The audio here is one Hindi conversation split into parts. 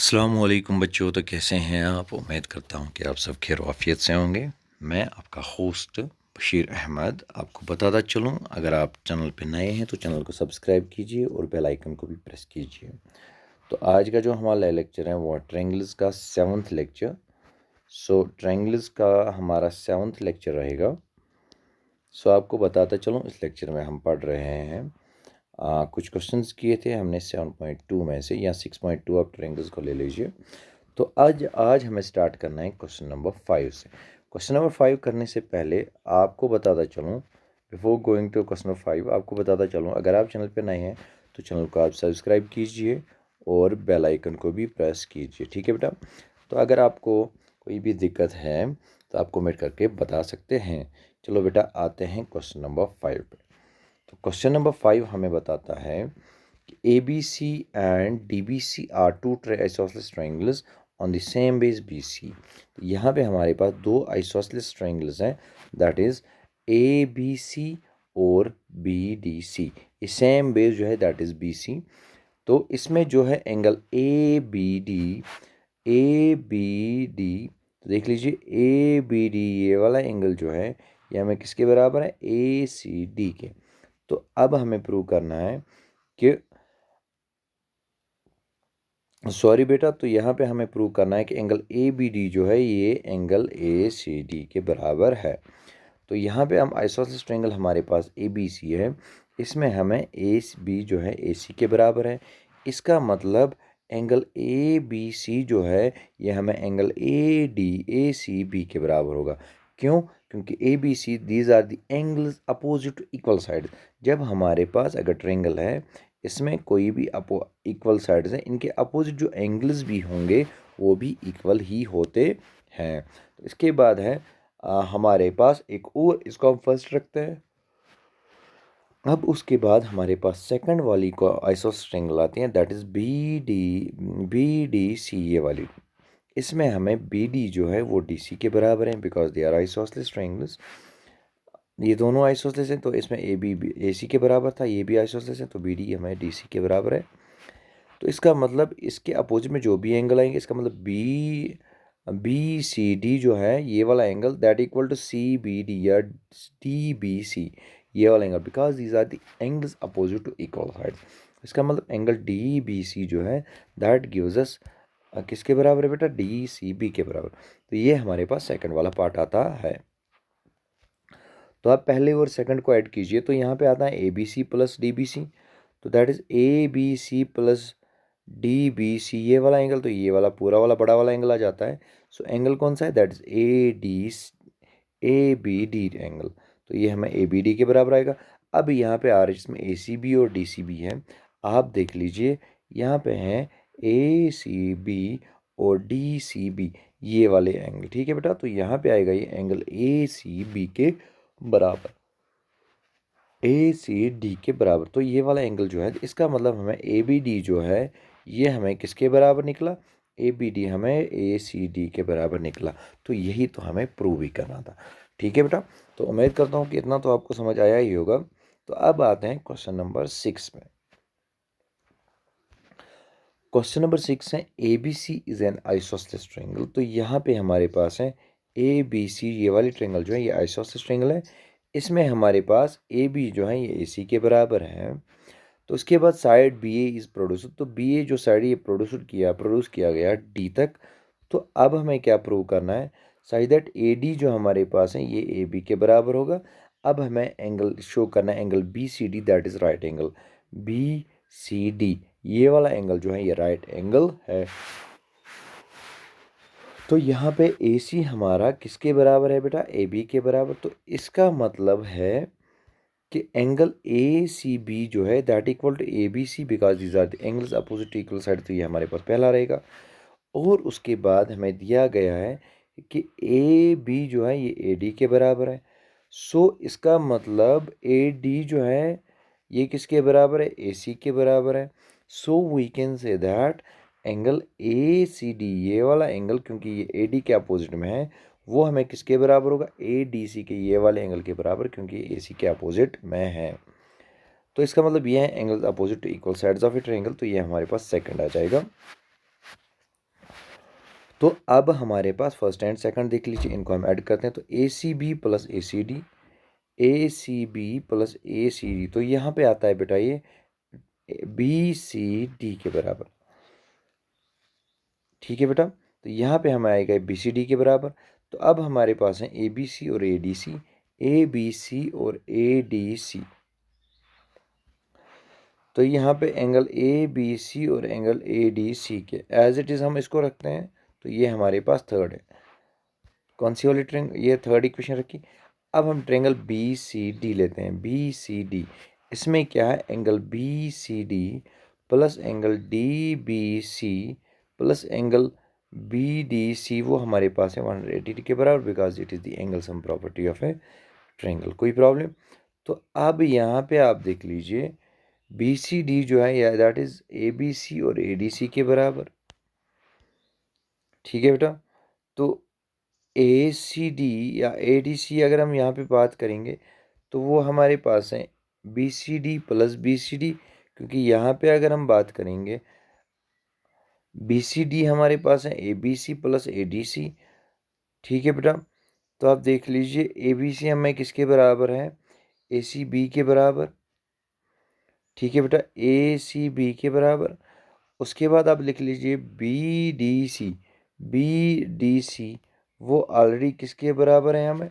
अस्सलामुअलैकुम बच्चों, तो कैसे हैं आप? उम्मीद करता हूं कि आप सब खैर वाफियत से होंगे। मैं आपका होस्ट बशीर अहमद आपको बताता चलूं, अगर आप चैनल पे नए हैं तो चैनल को सब्सक्राइब कीजिए और बेल आइकन को भी प्रेस कीजिए। तो आज का जो हमारा लेक्चर है वो ट्रायंगल्स का 7th लेक्चर। ट्रायंगल्स का हमारा 7th लेक्चर रहेगा। आपको बताता चलूँ, इस लेक्चर में हम पढ़ रहे हैं कुछ क्वेश्चंस किए थे हमने 7.2 में से, या 6.2 आप ट्रायंगल्स को ले लीजिए। तो आज हमें स्टार्ट करना है क्वेश्चन नंबर 5 से। क्वेश्चन नंबर 5 करने से पहले आपको बताता चलूँ, before going to question number 5 आपको बताता चलूँ, अगर आप चैनल पे नए हैं तो चैनल को आप सब्सक्राइब कीजिए और बेल आइकन को भी प्रेस कीजिए, ठीक है बेटा। तो अगर आपको कोई भी दिक्कत है तो आप कमेंट करके बता सकते हैं। चलो बेटा, आते हैं क्वेश्चन नंबर 5 पे। तो क्वेश्चन नंबर 5 हमें बताता है कि ABC and DBC are two isosceles triangles on the same base BC। तो यहाँ पे हमारे पास दो आइसोसेलेस ट्रायंगल्स हैं, दैट इज ABC और BDC। ये सेम बेस जो है दैट इज BC। तो इसमें जो है एंगल ABD तो देख लीजिए ABD ये वाला एंगल जो है ये हमें किसके बराबर है? ACD के। तो अब हमें प्रूव करना है कि सॉरी बेटा, तो यहाँ पे हमें प्रूव करना है कि एंगल ABD जो है ये एंगल ACD के बराबर है। तो यहाँ पे हम आइसोसेलेस ट्रायंगल हमारे पास ABC है, इसमें हमें AB जो है AC के बराबर है। इसका मतलब एंगल ABC जो है ये हमें एंगल ACB के बराबर होगा। क्यों? क्योंकि ABC these are the angles opposite to equal side. जब हमारे पास अगर ट्रायंगल है, इसमें कोई भी इक्वल साइड्स हैं, इनके अपोजिट जो एंगल्स भी होंगे वो भी इक्वल ही होते हैं। तो इसके बाद है हमारे पास एक और, इसको हम फर्स्ट रखते हैं। अब उसके बाद हमारे पास सेकंड वाली को आइसोसेलेस ट्रायंगल आती है, दैट इज BDC ये वाली। इसमें हमें BD जो है वो DC के बराबर है, because they are isosceles triangles. ये दोनों आइसोसेलेस हैं, तो इसमें AB AC के बराबर था, ये भी आइसोसेलेस है, तो BD हमें DC के बराबर है। तो इसका मतलब इसके अपोजिट में जो भी एंगल आएंगे, इसका मतलब BCD जो है ये वाला angle that equal to CBD या DBC ये वाला angle, because these are the angles opposite to equal side. इसका मतलब एंगल DBC जो है दैट गिव्स अस किसके बराबर है बेटा? DCB के बराबर। तो ये हमारे पास सेकंड वाला पार्ट आता है। तो आप पहले और सेकंड को ऐड कीजिए, तो यहाँ पे आता है ABC प्लस DBC, तो that is ABC plus DBC ये वाला एंगल, तो ये वाला पूरा वाला बड़ा वाला एंगल आ जाता है। सो एंगल कौन सा है? That is ABD angle. तो ये हमें ABD के बराबर आएगा। अब यहाँ पे आ रहा है जिसमें ACB और DCB है, आप देख लीजिए यहाँ पे हैं ACB और DCB ये वाले एंगल, ठीक है बेटा। तो यहाँ पे आएगा ये एंगल ACB के बराबर, ACD के बराबर। तो ये वाला एंगल जो है, इसका मतलब हमें ABD जो है ये हमें किसके बराबर निकला? ABD हमें ACD के बराबर निकला। तो यही तो हमें प्रूव ही करना था, ठीक है बेटा। तो उम्मीद करता हूँ कि इतना तो आपको समझ आया ही होगा। तो अब आते हैं क्वेश्चन नंबर 6 में। क्वेश्चन नंबर 6 है ABC is an isosceles triangle. तो यहाँ पे हमारे पास है ABC ये वाली ट्रायंगल जो है ये आइसोसेलेस ट्रायंगल है। इसमें हमारे पास AB जो है ये AC के बराबर है। तो उसके बाद साइड BA इज प्रोड्यूस, तो BA जो साइड ये प्रोड्यूस किया गया D तक। तो अब हमें क्या प्रूव करना है? साइड दैट AD जो हमारे पास है ये AB के बराबर होगा। अब हमें एंगल शो करना है, angle BCD that is right angle. BCD ये वाला एंगल जो है ये राइट एंगल है। तो यहाँ पे AC हमारा किसके बराबर है बेटा? AB के बराबर। तो इसका मतलब है कि एंगल ACB जो है that equal to ABC, because these are the angles opposite equal side. तो ये हमारे पास पहला रहेगा। और उसके बाद हमें दिया गया है कि AB जो है ये AD के बराबर है। सो इसका मतलब AD जो है ये किसके बराबर है? AC के बराबर है। So we can say that angle ACD ये वाला एंगल, क्योंकि ये AD के अपोजिट में है, वो हमें किसके बराबर होगा? ADC के ये वाले एंगल के बराबर, क्योंकि ये AC के अपोजिट में है। तो इसका मतलब ये है angle opposite to equal sides of a triangle. तो ये हमारे पास सेकंड आ जाएगा। तो अब हमारे पास फर्स्ट एंड सेकंड देख लीजिए, इनको हम ऐड करते हैं। तो ए C B plus A C D, A C B plus A C D, तो यहाँ पे आता है बेटा ये बी सी डी के बराबर। ठीक है बेटा, तो यहाँ पे हमें आएगा बी सी डी के बराबर। तो अब हमारे पास है ए बी सी और A D C, A B C और ए डी सी। तो यहाँ पे एंगल ए बी सी और एंगल ए डी सी के एज इट इज़ हम इसको रखते हैं। तो ये हमारे पास थर्ड है। कौन सी वाली ट्रेंगल, ये थर्ड इक्वेशन रखी। अब हम ट्रेंगल बी सी डी लेते हैं, बी सी डी। इसमें क्या है, angle B C D plus angle D B C plus angle B D C, वो हमारे पास है 180 के बराबर, because it is the angle sum property of a triangle. कोई प्रॉब्लम? तो अब यहाँ पे आप देख लीजिए बी सी डी जो है या that is A B C और ए डी सी के बराबर। ठीक है बेटा, तो ए सी डी या ए डी सी अगर हम यहाँ पे बात करेंगे तो वो हमारे पास है B C D plus B C D, क्योंकि यहाँ पे अगर हम बात करेंगे बी सी डी हमारे पास है A B C plus A D C. ठीक है बेटा, तो आप देख लीजिए ए बी सी हमें किसके बराबर है, ए सी बी के बराबर। ठीक है बेटा, ए सी बी के बराबर। उसके बाद आप लिख लीजिए B D C, B D C वो ऑलरेडी किसके बराबर है हमें,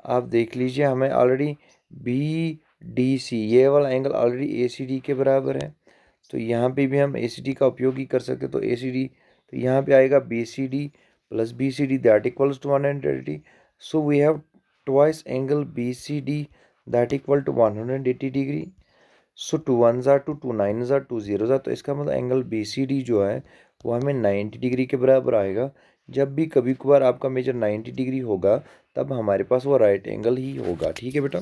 आप देख लीजिए हमें ऑलरेडी बी डी सी ये वाला एंगल ऑलरेडी ए सी डी के बराबर है। तो यहाँ पे भी हम ए सी डी का उपयोग ही कर सकते, तो ए सी डी, तो यहाँ पे आएगा B C D plus B C D that equals to 180। So we have twice angle B C D that equal to 180 degree. So 2 1 ज़ार 2, 2 9 ज़ार 2 0 ज़ार, तो इसका मतलब एंगल बी सी डी जो है वो हमें 90 डिग्री के बराबर आएगा। जब भी कभी कभार आपका मेजर 90 डिग्री होगा तब हमारे पास वो राइट एंगल ही होगा। ठीक है बेटा,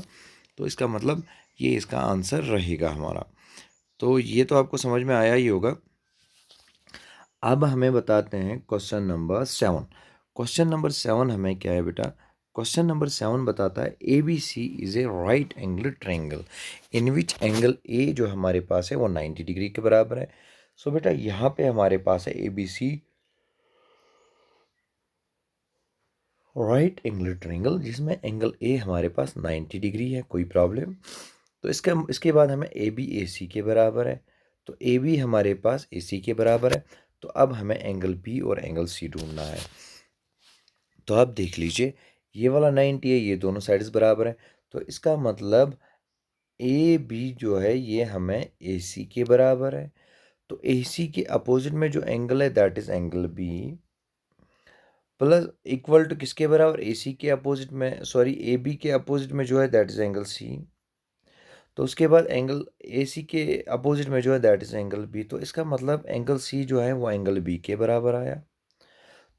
तो इसका मतलब ये इसका आंसर रहेगा हमारा। तो ये तो आपको समझ में आया ही होगा। अब हमें बताते हैं क्वेश्चन नंबर 7। क्वेश्चन नंबर 7 हमें क्या है बेटा, क्वेश्चन नंबर 7 बताता है A B C is a right angle triangle in which angle A जो हमारे पास है वो 90 डिग्री के बराबर है। सो बेटा यहाँ पे हमारे पास है A B C right angle triangle जिसमें एंगल ए हमारे पास 90 डिग्री है। कोई प्रॉब्लम? तो इसके बाद हमें ए बी ए सी के बराबर है। तो ए बी हमारे पास ए सी के बराबर है। तो अब हमें एंगल बी और एंगल सी ढूंढना है। तो आप देख लीजिए ये वाला 90 है, ये दोनों साइड्स बराबर है। तो इसका मतलब ए बी जो है ये हमें ए सी के बराबर है। तो ए सी के अपोजिट में जो एंगल है that is angle B plus equal to किसके बराबर, ए सी के अपोजिट में, सॉरी ए बी के अपोजिट में जो है दैट इज एंगल सी। तो उसके बाद एंगल ए सी के अपोजिट में जो है दैट इज एंगल बी। तो इसका मतलब एंगल सी जो है वो एंगल बी के बराबर आया।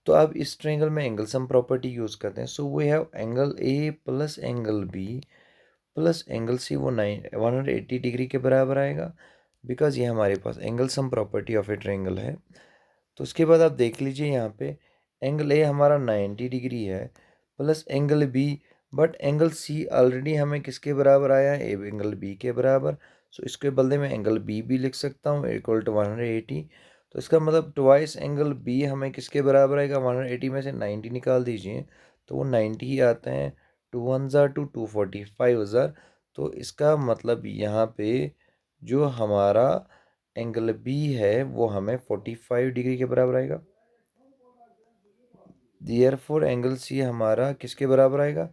तो अब इस ट्रायंगल में एंगल सम प्रॉपर्टी यूज़ करते हैं। So we have angle A plus angle B plus angle C वो 180 डिग्री के बराबर आएगा, बिकॉज ये हमारे पास angle sum property of a triangle है। तो उसके बाद आप देख लीजिए यहाँ पे एंगल ए हमारा 90 डिग्री है plus angle B, but angle C already हमें किसके बराबर आया है, एंगल बी के बराबर। सो इसके बदले में एंगल बी भी लिख सकता हूँ इक्वल टू 180। तो इसका मतलब ट्वाइस एंगल बी हमें किसके बराबर आएगा, 180 में से 90 निकाल दीजिए तो वो 90 ही आते हैं। 2 1 ज़ार 2, 245 ज़ार। तो इसका मतलब यहाँ पे जो हमारा एंगल बी है वो हमें 45 डिग्री के बराबर आएगा। देयरफॉर एंगल सी हमारा किसके बराबर आएगा,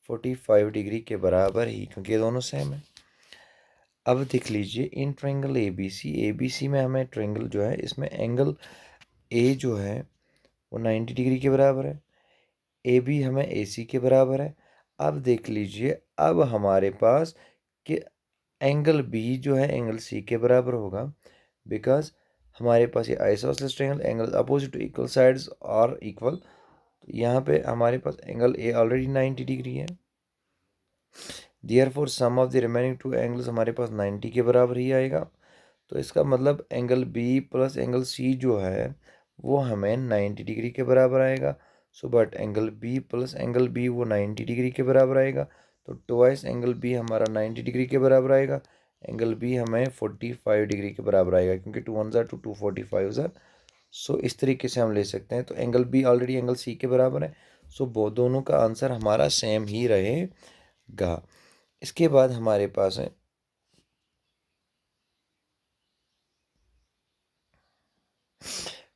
45 डिग्री के बराबर ही, क्योंकि ये दोनों सेम है। अब देख लीजिए इन ट्रायंगल ए बी सी में हमें ट्रायंगल जो है इसमें एंगल ए जो है वो 90 डिग्री के बराबर है, ए बी हमें ए सी के बराबर है। अब देख लीजिए अब हमारे पास कि एंगल बी जो है एंगल सी के बराबर होगा, बिकॉज हमारे पास ये isosceles triangle angle opposite to equal sides और इक्वल। तो यहाँ पे हमारे पास एंगल ए ऑलरेडी 90 डिग्री है। Therefore sum of the remaining two angles हमारे पास 90 के बराबर ही आएगा। तो इसका मतलब angle B plus angle C जो है वो हमें 90 डिग्री के बराबर आएगा। So but angle B plus angle B वो 90 डिग्री के बराबर आएगा। तो ट्वाइस एंगल बी हमारा 90 डिग्री के बराबर आएगा, एंगल बी हमें 45 डिग्री के बराबर आएगा, क्योंकि 2 1 ज़ार 2, 245 ज़ार सो इस तरीके से हम ले सकते हैं। तो angle B already angle C के बराबर है। सो दोनों का आंसर हमारा सेम ही रहेगा। इसके बाद हमारे पास है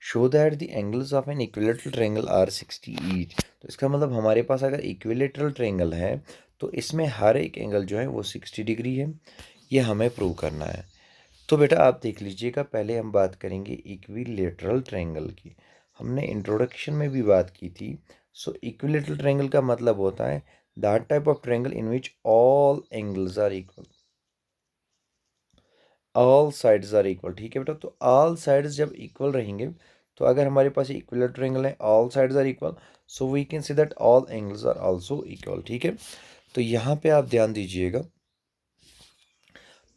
show that the angles of an equilateral triangle are 60 each. तो इसका मतलब हमारे पास अगर इक्विलेटरल ट्रायंगल है तो इसमें हर एक एंगल जो है वो 60 डिग्री है। ये हमें प्रूव करना है। तो बेटा आप देख लीजिएगा, पहले हम बात करेंगे इक्विलेटरल ट्रायंगल की। हमने इंट्रोडक्शन में भी बात की थी। सो इक्विलेटरल ट्रायंगल का मतलब होता है that type of triangle in which all angles are equal, all sides are equal. ठीक है बेटा, तो ऑल साइड्स जब इक्वल रहेंगे, तो अगर हमारे पास इक्विलेटरल ट्रायंगल है, all sides are equal, so we can see that all angles are also equal. ठीक है, तो यहाँ पे आप ध्यान दीजिएगा।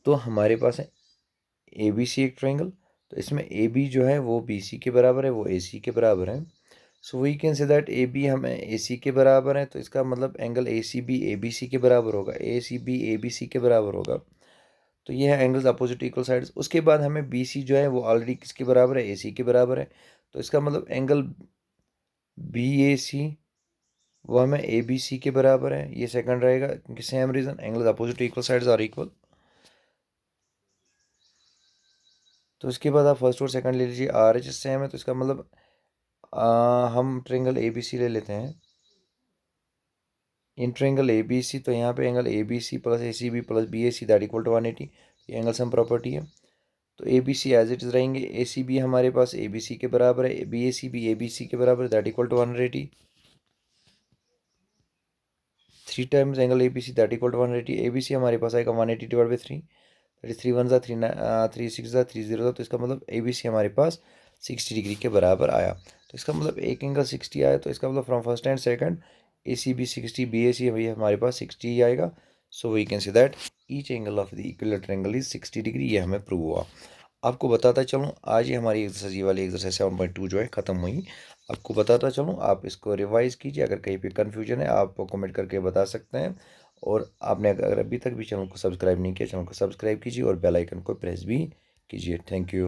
तो हमारे पास है ए बी सी एक ट्रायंगल। तो इसमें ए बी जो है वो बी सी के बराबर है, वो ए सी के बराबर है। So we can say that A B हमें ए सी के बराबर है, तो इसका मतलब angle A C B A B C के बराबर होगा, ए C B A B C के बराबर होगा। तो ये है एंगल्स अपोजिट इक्वल साइड्स। उसके बाद हमें बी सी जो है वो ऑलरेडी किसके बराबर है, ए सी के बराबर है। तो इसका मतलब एंगल बी ए सी वो हमें ए बी सी के बराबर है, ये सेकंड रहेगा, क्योंकि same reason angles opposite equal sides are equal. तो इसके बाद आप फर्स्ट और सेकंड ले लीजिए, आर एच सेम है, तो इसका मतलब हम ट्रायंगल ए बी सी ले लेते हैं। इन ट्रायंगल ए बी सी, तो यहाँ पे angle A B C plus A C B plus B A C that equal to 180। ये एंगल सम प्रॉपर्टी है। तो A B C as it is रहेंगे, ए सी बी हमारे पास ए बी सी के बराबर है, B A C B A B C के बराबर है that equal to 180। 3 times angle A B C that equal to 180। A B C हमारे पास आएगा 180 divide by 3, that is 3 one ज़ा 3, 3 सिक्स ज़ा 3 जीरो ज़ा। तो इसका मतलब ए बी सी हमारे पास 60 डिग्री के बराबर आया। तो इसका मतलब एक एंगल 60 आया, तो इसका मतलब from first and second A C B 60, B A C भैया हमारे पास 60 ही आएगा। So we can see that each angle of the equilateral triangle is 60 degree. ये हमें प्रूव हुआ। आपको बताता चलूँ, आज ही हमारी एक्सरसाइज ये वाली एक्सरसाइज 7.2 जो है ख़त्म हुई। आपको बताता चलूँ, आप इसको रिवाइज कीजिए। अगर कहीं पे कन्फ्यूजन है आप कमेंट करके बता सकते हैं। और आपने अगर अभी तक भी चैनल को सब्सक्राइब नहीं किया, चैनल को सब्सक्राइब कीजिए और बेल आइकन को प्रेस भी कीजिए। Thank you.